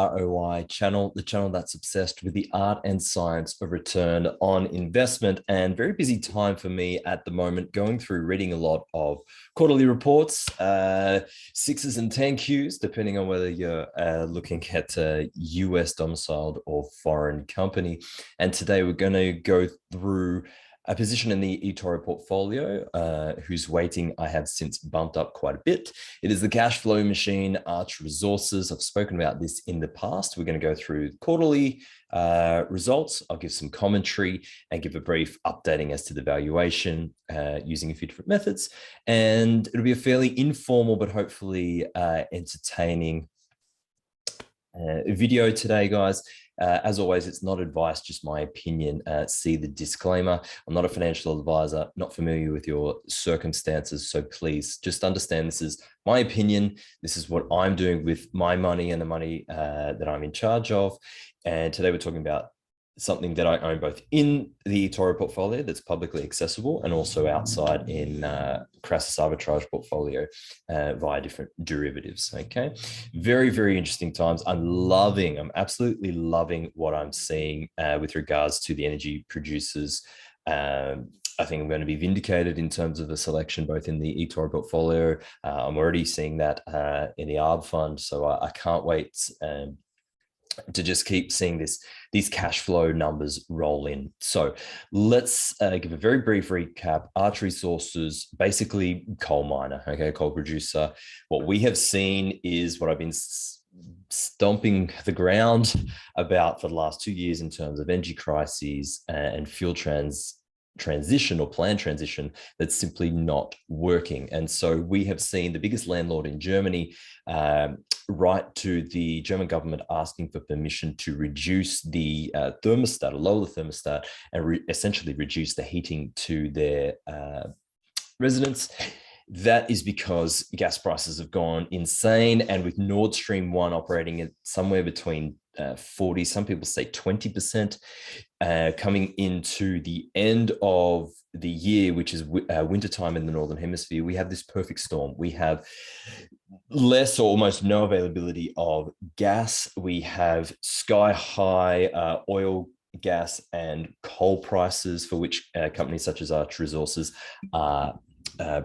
ROI channel, the channel that's obsessed with the art and science of return on investment. And very busy time for me at the moment, going through reading a lot of quarterly reports, 6s and 10Qs, depending on whether you're looking at a US domiciled or foreign company. And today we're going to go through a position in the eToro portfolio, whose weighting I have since bumped up quite a bit. It is the cash flow machine, Arch Resources. I've spoken about this in the past. We're going to go through quarterly results. I'll give some commentary and give a brief updating as to the valuation using a few different methods. And it'll be a fairly informal, but hopefully entertaining video today, guys. As always, it's not advice, just my opinion. See the disclaimer. I'm not a financial advisor, not familiar with your circumstances. So please just understand this is my opinion. This is what I'm doing with my money and the money that I'm in charge of. And today we're talking about something that I own both in the eToro portfolio that's publicly accessible and also outside in Crassus arbitrage portfolio via different derivatives. Okay, very, very interesting times. I'm absolutely loving what I'm seeing with regards to the energy producers. I think I'm going to be vindicated in terms of the selection, both in the eToro portfolio. I'm already seeing that in the ARB fund. So I can't wait to just keep seeing these cash flow numbers roll in. So let's give a very brief recap. Arch Resources, basically coal miner, okay, coal producer. What we have seen is what I've been stomping the ground about for the last 2 years in terms of energy crises and fuel transition or planned transition that's simply not working. And so we have seen the biggest landlord in Germany write to the German government asking for permission to reduce the thermostat, or lower the thermostat, and essentially reduce the heating to their residents. That is because gas prices have gone insane, and with Nord Stream 1 operating at somewhere between 40, some people say 20%, coming into the end of the year, which is wintertime in the Northern Hemisphere, we have this perfect storm. We have less or almost no availability of gas. We have sky high oil, gas, and coal prices, for which companies such as Arch Resources are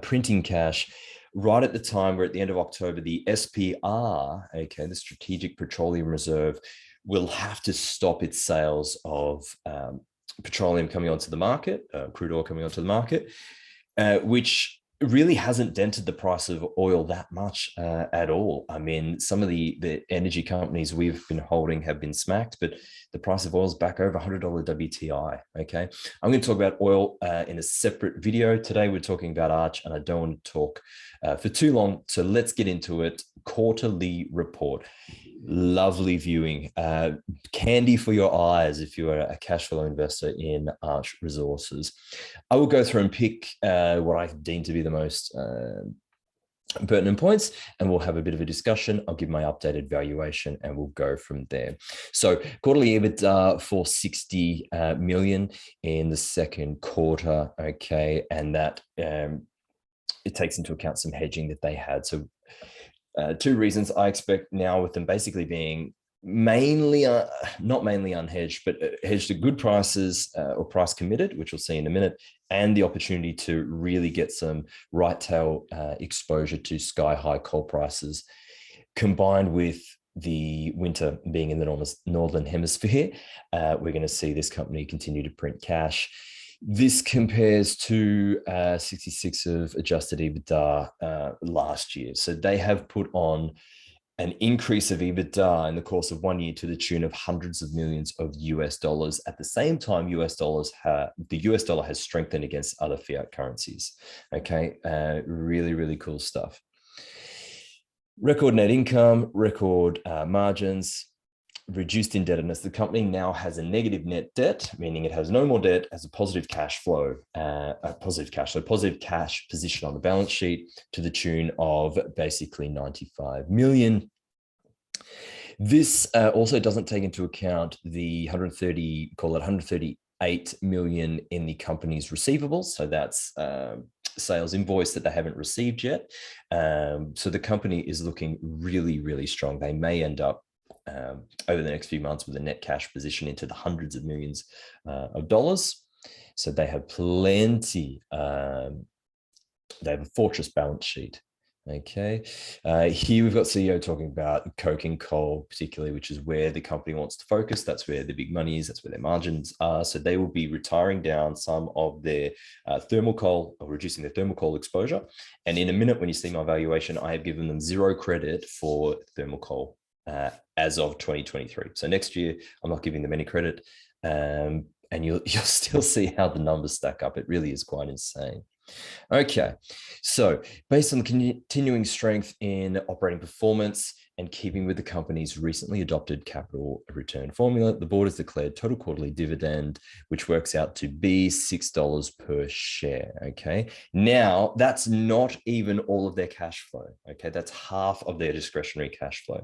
printing cash. Right at the time, we're at the end of October, the SPR, okay, the Strategic Petroleum Reserve, will have to stop its sales of petroleum coming onto the market, crude oil coming onto the market, which really hasn't dented the price of oil that much at all. I mean, some of the energy companies we've been holding have been smacked, but the price of oil is back over $100 WTI, okay? I'm going to talk about oil in a separate video. Today, we're talking about Arch, and I don't want to talk for too long, so let's get into it. Quarterly report. Lovely viewing. Candy for your eyes if you are a cash flow investor in Arch Resources. I will go through and pick what I deem to be the most pertinent points, and we'll have a bit of a discussion. I'll give my updated valuation and we'll go from there. So quarterly EBITDA for 60 million in the second quarter, okay, and that it takes into account some hedging that they had. So two reasons I expect now, with them basically being mainly, not mainly unhedged, but hedged at good prices or price committed, which we'll see in a minute, and the opportunity to really get some right tail exposure to sky high coal prices, combined with the winter being in the Northern Hemisphere. We're going to see this company continue to print cash. This compares to 66 of adjusted EBITDA last year. So they have put on an increase of EBITDA in the course of 1 year to the tune of hundreds of millions of US dollars. At the same time, the US dollar has strengthened against other fiat currencies. Okay, really, really cool stuff. Record net income, record margins, reduced indebtedness. The company now has a negative net debt, meaning it has no more debt, has a positive cash flow, positive cash position on the balance sheet to the tune of basically 95 million. This also doesn't take into account the 138 million in the company's receivables. So that's sales invoice that they haven't received yet. So the company is looking really, really strong. They may end up over the next few months with a net cash position into the hundreds of millions of dollars. So they have plenty. They have a fortress balance sheet. Okay. Here we've got CEO talking about coke and coal, particularly, which is where the company wants to focus. That's where the big money is. That's where their margins are. So they will be retiring down some of their thermal coal, or reducing their thermal coal exposure. And in a minute, when you see my valuation, I have given them 0 credit for thermal coal as of 2023. So next year, I'm not giving them any credit. And you'll still see how the numbers stack up. It really is quite insane. Okay, so based on the continuing strength in operating performance and keeping with the company's recently adopted capital return formula, the board has declared total quarterly dividend, which works out to be $6 per share. Okay, now that's not even all of their cash flow. Okay, that's half of their discretionary cash flow,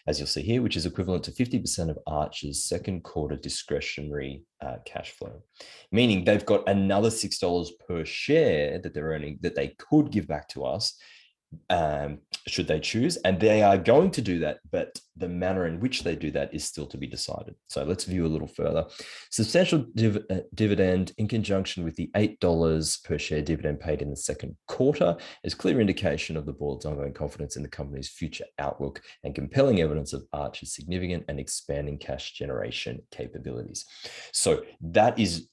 as you'll see here, which is equivalent to 50% of Arch's second quarter discretionary cash flow, meaning they've got another $6 per share that they're earning that they could give back to us should they choose, and they are going to do that, but the manner in which they do that is still to be decided. So let's view a little further. Substantial dividend in conjunction with the $8 per share dividend paid in the second quarter is clear indication of the board's ongoing confidence in the company's future outlook and compelling evidence of Arch's significant and expanding cash generation capabilities. So that is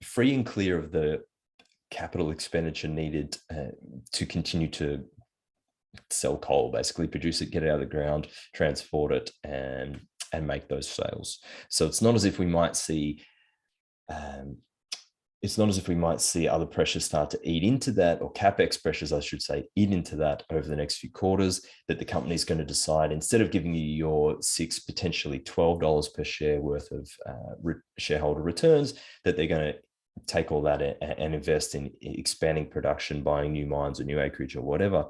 free and clear of the capital expenditure needed to continue to sell coal, basically produce it, get it out of the ground, transport it, and make those sales. So it's not as if we might see other pressures start to eat into that, or capex pressures, I should say, eat into that over the next few quarters, that the company is going to decide, instead of giving you your $6, potentially $12 per share worth of shareholder returns, that they're going to take all that and invest in expanding production, buying new mines or new acreage or whatever.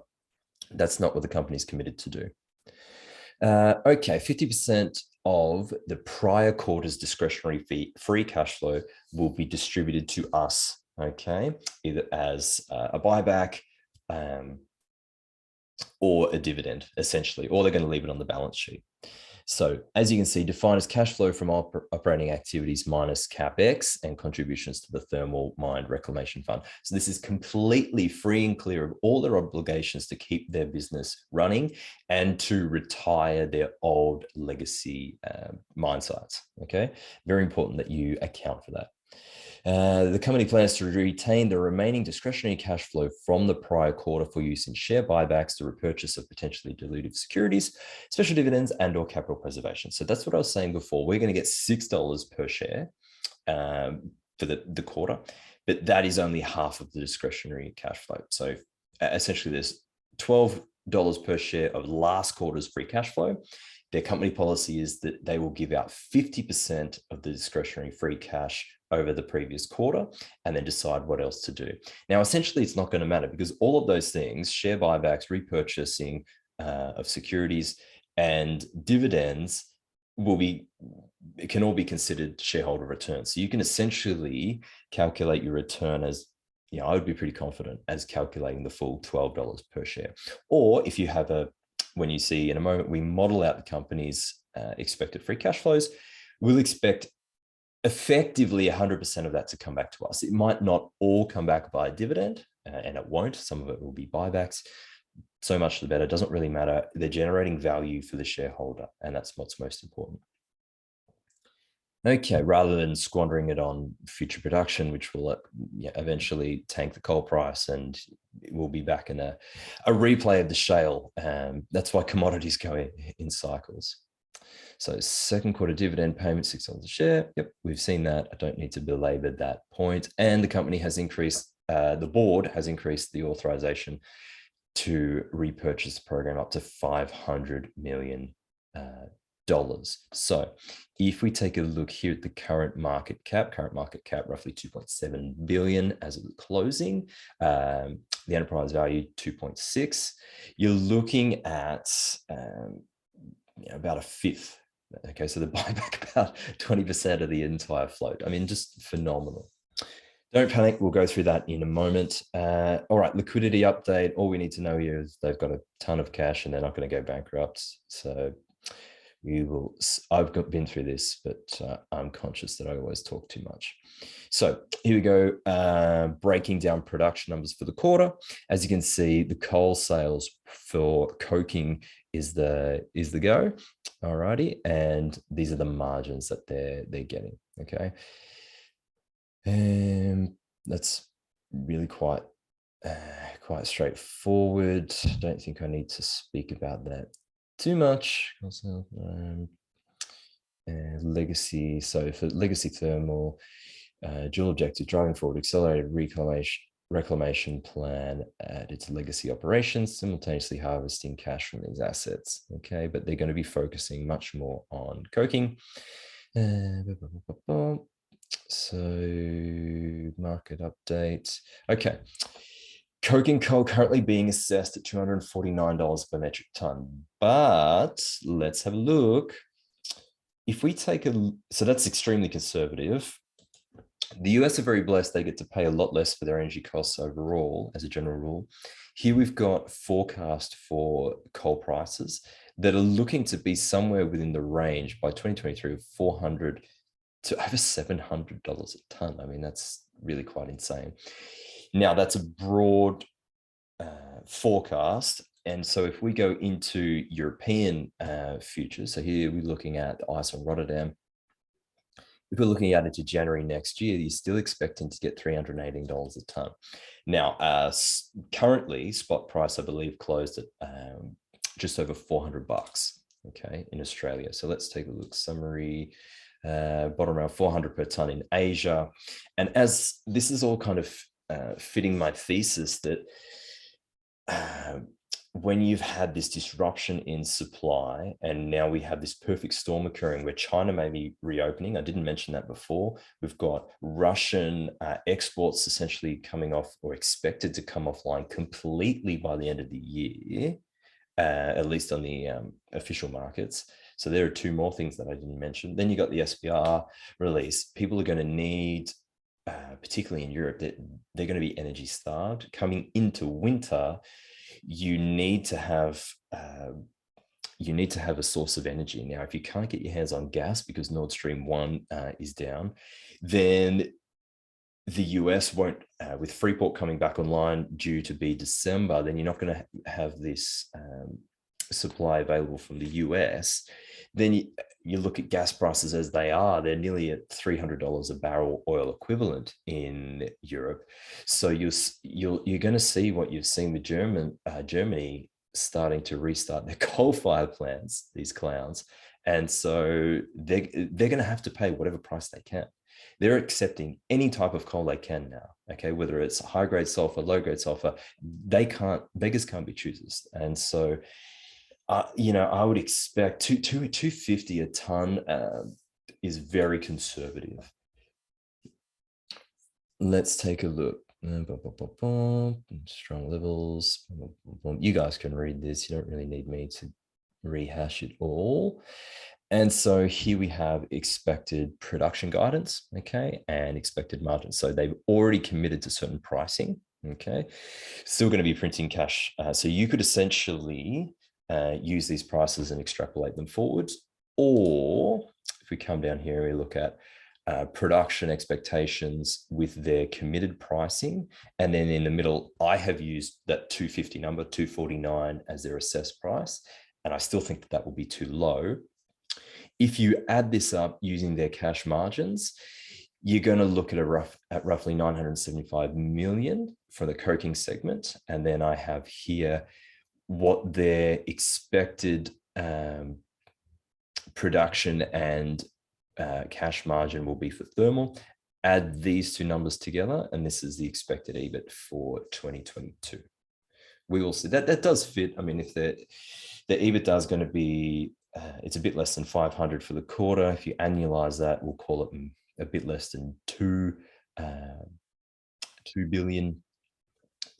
That's not what the company's committed to do. Okay, 50% of the prior quarter's discretionary free cash flow will be distributed to us, okay, either as a buyback or a dividend, essentially, or they're going to leave it on the balance sheet. So as you can see, defined as cash flow from operating activities minus CapEx and contributions to the thermal mine reclamation fund. So this is completely free and clear of all their obligations to keep their business running and to retire their old legacy mine sites. Okay, very important that you account for that. The company plans to retain the remaining discretionary cash flow from the prior quarter for use in share buybacks, the repurchase of potentially dilutive securities, special dividends, and or capital preservation. So that's what I was saying before. We're going to get $6 per share for the quarter, but that is only half of the discretionary cash flow. So essentially there's $12 per share of last quarter's free cash flow. Their company policy is that they will give out 50% of the discretionary free cash over the previous quarter and then decide what else to do. Now, essentially, it's not going to matter because all of those things, share buybacks, repurchasing of securities, and dividends can all be considered shareholder returns. So you can essentially calculate your return as, I would be pretty confident as calculating the full $12 per share. Or if you have when you see in a moment, we model out the company's expected free cash flows, we'll expect effectively 100% of that to come back to us. It might not all come back by dividend, and it won't. Some of it will be buybacks. So much the better. It doesn't really matter. They're generating value for the shareholder, and that's what's most important. Okay, rather than squandering it on future production, which will eventually tank the coal price, and we'll be back in a replay of the shale. That's why commodities go in cycles. So second quarter dividend payment, $6 a share. Yep, we've seen that. I don't need to belabor that point. And the company has increased, the board has increased the authorization to repurchase the program up to $500 million. So if we take a look here at the current market cap roughly 2.7 billion as of the closing, the enterprise value 2.6, you're looking at about a fifth. Okay, so the buyback about 20% of the entire float. I mean, just phenomenal. Don't panic. We'll go through that in a moment. All right, liquidity update. All we need to know here is they've got a ton of cash and they're not going to go bankrupt. So I've been through this, but I'm conscious that I always talk too much. So here we go, breaking down production numbers for the quarter. As you can see, the coal sales for coking is the go. Alrighty, and these are the margins that they're getting. Okay, and that's really quite straightforward. Don't think I need to speak about that too much. Legacy. So for legacy thermal, dual objective, driving forward accelerated reclamation plan at its legacy operations, simultaneously harvesting cash from these assets. Okay, but they're going to be focusing much more on coking. So market update. Okay. Coking coal currently being assessed at $249 per metric ton. But let's have a look. If we take so that's extremely conservative. The US are very blessed. They get to pay a lot less for their energy costs overall, as a general rule. Here we've got forecast for coal prices that are looking to be somewhere within the range by 2023 of $400 to over $700 a ton. I mean, that's really quite insane. Now, that's a broad forecast. And so if we go into European futures, so here we're looking at ICE and Rotterdam. If we're looking at it to January next year, you're still expecting to get $318 a ton. Now, currently, spot price, I believe, closed at just over $400, okay, in Australia. So let's take a look. Summary, bottom around 400 per ton in Asia. And as this is all kind of fitting my thesis that when you've had this disruption in supply, and now we have this perfect storm occurring where China may be reopening. I didn't mention that before. We've got Russian exports essentially coming off or expected to come offline completely by the end of the year, at least on the official markets. So there are two more things that I didn't mention. Then you got the SPR release. People are going to need, particularly in Europe, that they're going to be energy starved. Coming into winter, you need to have a source of energy. Now, if you can't get your hands on gas because Nord Stream 1 is down, then the US won't, with Freeport coming back online due to be December, then you're not going to have this supply available from the US. Then you look at gas prices as they are, they're nearly at $300 a barrel oil equivalent in Europe. So you're going to see what you've seen with Germany starting to restart their coal-fired plants, these clowns. And so they're going to have to pay whatever price they can. They're accepting any type of coal they can now, okay, whether it's high-grade sulfur, low-grade sulfur, beggars can't be choosers. And so I would expect 250 a ton is very conservative. Let's take a look. Strong levels. You guys can read this. You don't really need me to rehash it all. And so here we have expected production guidance, okay, and expected margins. So they've already committed to certain pricing, okay. Still going to be printing cash. So you could essentially use these prices and extrapolate them forwards. Or if we come down here, we look at production expectations with their committed pricing. And then in the middle, I have used that 250 number, 249 as their assessed price. And I still think that will be too low. If you add this up using their cash margins, you're going to look at roughly 975 million for the coking segment. And then I have here what their expected production and cash margin will be for thermal. Add these two numbers together, and this is the expected EBIT for 2022. We will see that does fit. I mean, if the EBITDA is going to be, it's a bit less than 500 for the quarter. If you annualize that, we'll call it a bit less than 2 billion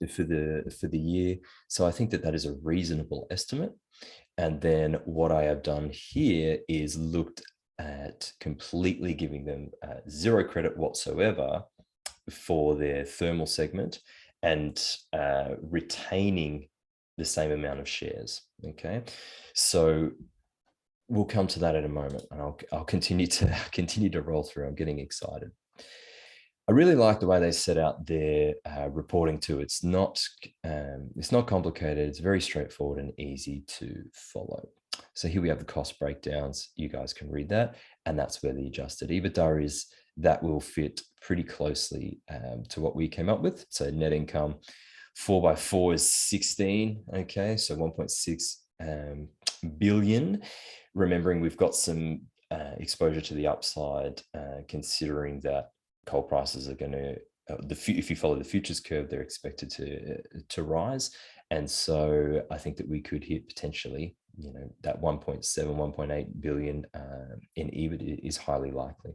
for the year. So I think that is a reasonable estimate. And then what I have done here is looked at completely giving them zero credit whatsoever for their thermal segment and retaining the same amount of shares. Okay, so we'll come to that in a moment, and I'll continue to roll through. I'm getting excited. I really like the way they set out their reporting too. It's not complicated. It's very straightforward and easy to follow. So here we have the cost breakdowns. You guys can read that, and that's where the adjusted EBITDA is. That will fit pretty closely to what we came up with. So net income 4 by 4 is 16. Okay, so 1.6 billion. Remembering we've got some exposure to the upside, considering that coal prices are going to, if you follow the futures curve, they're expected to rise. And so I think that we could hit potentially, that 1.7, 1.8 billion in EBIT is highly likely.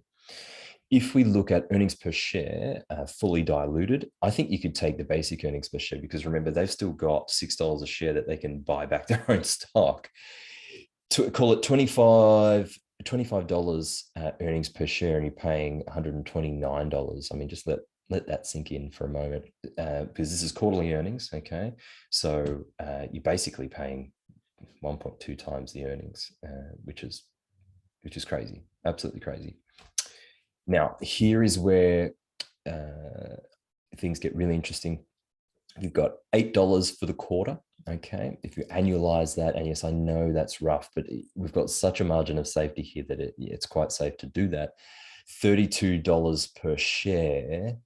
If we look at earnings per share, fully diluted, I think you could take the basic earnings per share, because remember, they've still got $6 a share that they can buy back their own stock. To call it $25 earnings per share, and you're paying $129. I mean, just let that sink in for a moment, because this is quarterly earnings. Okay, so you're basically paying 1.2 times the earnings, which is crazy, absolutely crazy. Now, here is where things get really interesting. You've got $8 for the quarter. Okay, if you annualize that, and yes, I know that's rough, but we've got such a margin of safety here that it's quite safe to do that. $32 per share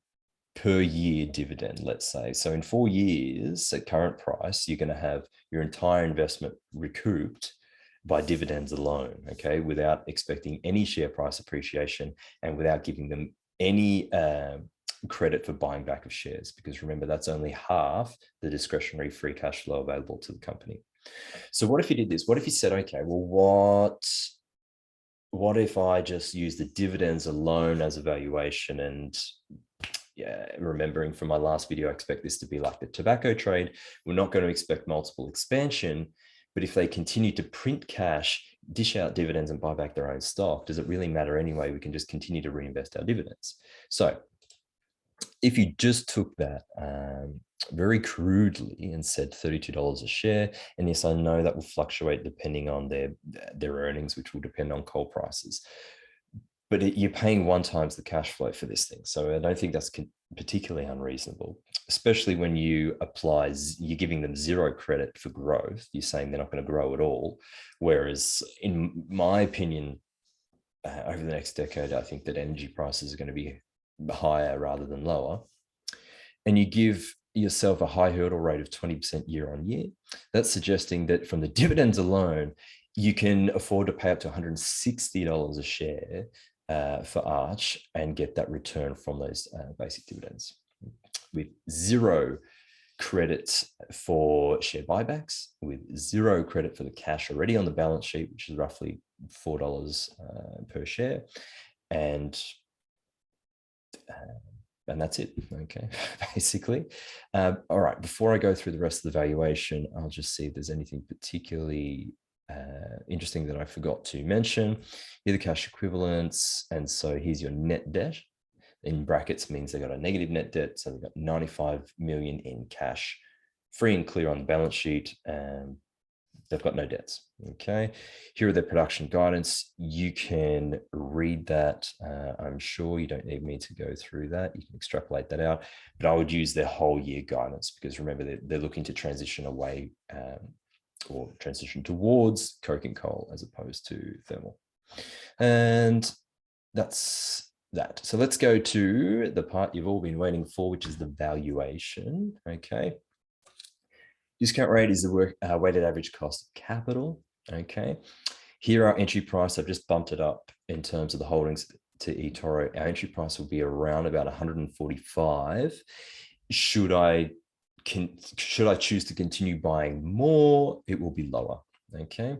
per year dividend, let's say. So in 4 years at current price, you're going to have your entire investment recouped by dividends alone, okay, without expecting any share price appreciation and without giving them any credit for buying back of shares, because remember, that's only half the discretionary free cash flow available to the company. So what if you did this? What if you said, okay, well, what if I just use the dividends alone as a valuation? And remembering from my last video, I expect this to be like the tobacco trade. We're not going to expect multiple expansion, but if they continue to print cash, dish out dividends, and buy back their own stock, does it really matter anyway? We can just continue to reinvest our dividends. So if you just took that very crudely and said $32 a share, and yes, I know that will fluctuate depending on their earnings, which will depend on coal prices, but you're paying 1 times the cash flow for this thing. So I don't think that's particularly unreasonable, especially when you're giving them zero credit for growth. You're saying they're not going to grow at all. Whereas in my opinion, over the next decade, I think that energy prices are going to be higher rather than lower, and you give yourself a high hurdle rate of 20% year on year. That's suggesting that from the dividends alone, you can afford to pay up to $160 a share for Arch and get that return from those basic dividends, with zero credit for share buybacks, with zero credit for the cash already on the balance sheet, which is roughly $4 per share, and that's it. Okay, basically. All right, before I go through the rest of the valuation, I'll just see if there's anything particularly interesting that I forgot to mention. Here are the cash equivalents, and so here's your net debt. In brackets means they got a negative net debt, so they've got 95 million in cash, free and clear on the balance sheet, and they've got no debts. Okay, here are their production guidance. You can read that. I'm sure you don't need me to go through that. You can extrapolate that out, but I would use their whole year guidance, because remember, they're looking to transition away or transition towards coking coal as opposed to thermal. And that's that. So let's go to the part you've all been waiting for, which is the valuation. Okay. Discount rate is the weighted average cost of capital. Okay. Here, our entry price, I've just bumped it up in terms of the holdings to eToro. Our entry price will be around about 145. Should I choose to continue buying more, it will be lower. Okay.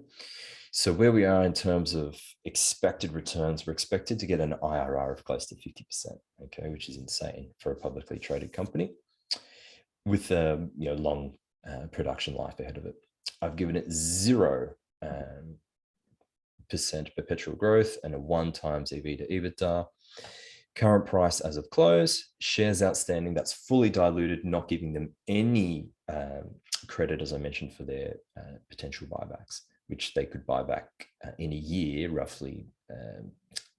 So where we are in terms of expected returns, we're expected to get an IRR of close to 50%, okay, which is insane for a publicly traded company with a long production life ahead of it. I've given it 0% perpetual growth and a 1 times EV to EBITDA. Current price as of close, shares outstanding, that's fully diluted, not giving them any credit, as I mentioned, for their potential buybacks. which they could buy back in a year, roughly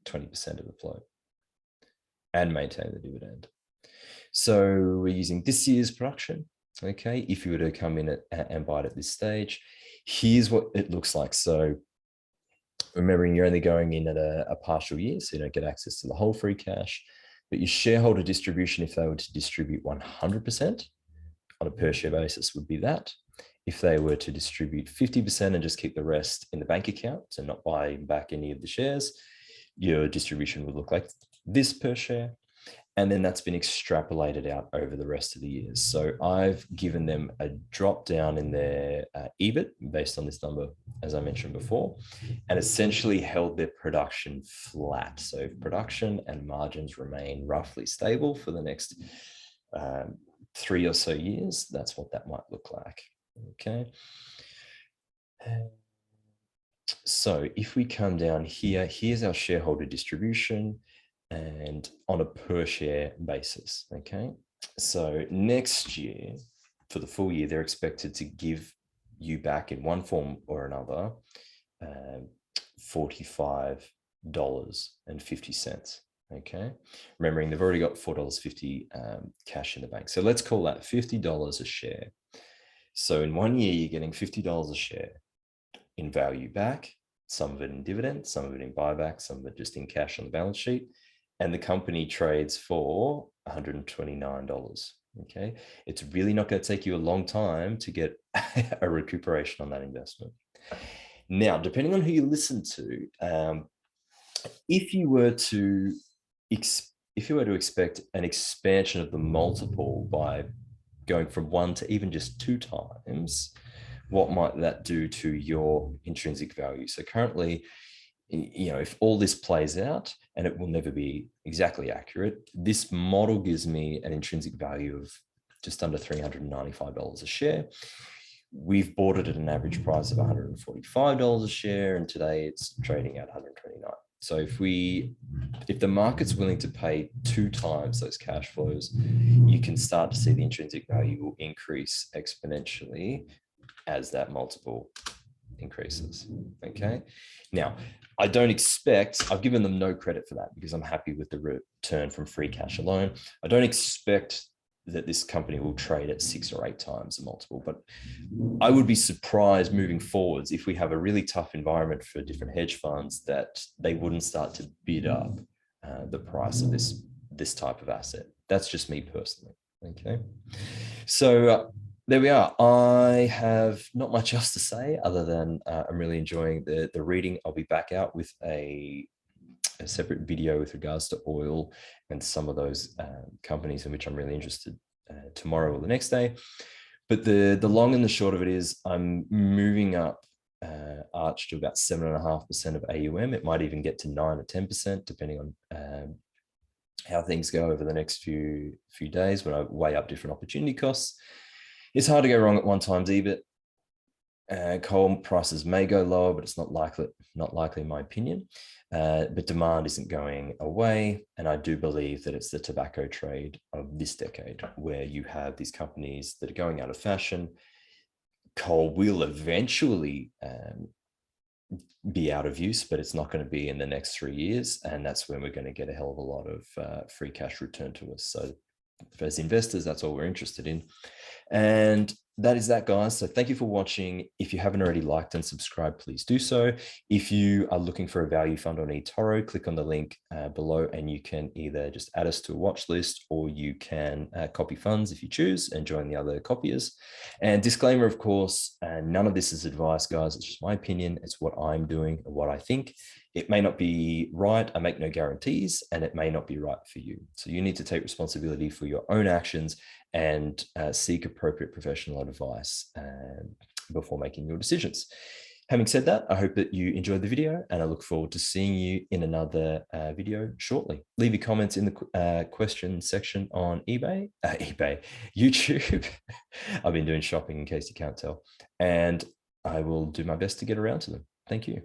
20% of the float, and maintain the dividend. So we're using this year's production. Okay, if you were to come in and buy it at this stage, here's what it looks like. So remembering you're only going in at a partial year, so you don't get access to the whole free cash, but your shareholder distribution, if they were to distribute 100% on a per share basis, would be that. If they were to distribute 50% and just keep the rest in the bank account, so not buying back any of the shares, your distribution would look like this per share. And then that's been extrapolated out over the rest of the years. So I've given them a drop down in their EBIT based on this number, as I mentioned before, and essentially held their production flat. So if production and margins remain roughly stable for the next 3 or so years, that's what that might look like. Okay. So if we come down here, here's our shareholder distribution, and on a per share basis. Okay, so next year, for the full year, they're expected to give you back in one form or another $45.50. Okay, remembering they've already got $4.50 cash in the bank, so let's call that $50 a share. So in 1 year, you're getting $50 a share in value back, some of it in dividend, some of it in buyback, some of it just in cash on the balance sheet. And the company trades for $129. Okay, it's really not going to take you a long time to get a recuperation on that investment. Now, depending on who you listen to, if you were to expect an expansion of the multiple by going from 1 to even just 2 times, what might that do to your intrinsic value? So currently, if all this plays out, and it will never be exactly accurate, this model gives me an intrinsic value of just under $395 a share. We've bought it at an average price of $145 a share, and today it's trading at $129. So if the market's willing to pay 2 times those cash flows, you can start to see the intrinsic value will increase exponentially as that multiple increases. Okay. Now, I don't expect, I've given them no credit for that because I'm happy with the return from free cash alone. I don't expect that this company will trade at 6 or 8 times the multiple, but I would be surprised moving forwards if we have a really tough environment for different hedge funds that they wouldn't start to bid up the price of this type of asset. That's just me personally. Okay. So there we are. I have not much else to say other than I'm really enjoying the reading. I'll be back out with a separate video with regards to oil and some of those companies in which I'm really interested tomorrow or the next day. But the long and the short of it is I'm moving up Arch to about 7.5% of AUM. It might even get to 9 or 10%, depending on how things go over the next few days when I weigh up different opportunity costs. It's hard to go wrong at 1 times EBIT. Coal prices may go lower, but it's not likely in my opinion. But demand isn't going away. And I do believe that it's the tobacco trade of this decade where you have these companies that are going out of fashion. Coal will eventually be out of use, but it's not going to be in the next 3 years. And that's when we're going to get a hell of a lot of free cash returned to us. So as investors, that's all we're interested in. And that is that, guys. So thank you for watching. If you haven't already liked and subscribed, please do so. If you are looking for a value fund on eToro, click on the link below and you can either just add us to a watch list or you can copy funds if you choose and join the other copiers. And disclaimer, of course, none of this is advice, guys. It's just my opinion. It's what I'm doing and what I think. It may not be right. I make no guarantees, and it may not be right for you. So you need to take responsibility for your own actions and seek appropriate professional advice before making your decisions. Having said that, I hope that you enjoyed the video, and I look forward to seeing you in another video shortly. Leave your comments in the question section on YouTube. I've been doing shopping in case you can't tell, and I will do my best to get around to them. Thank you.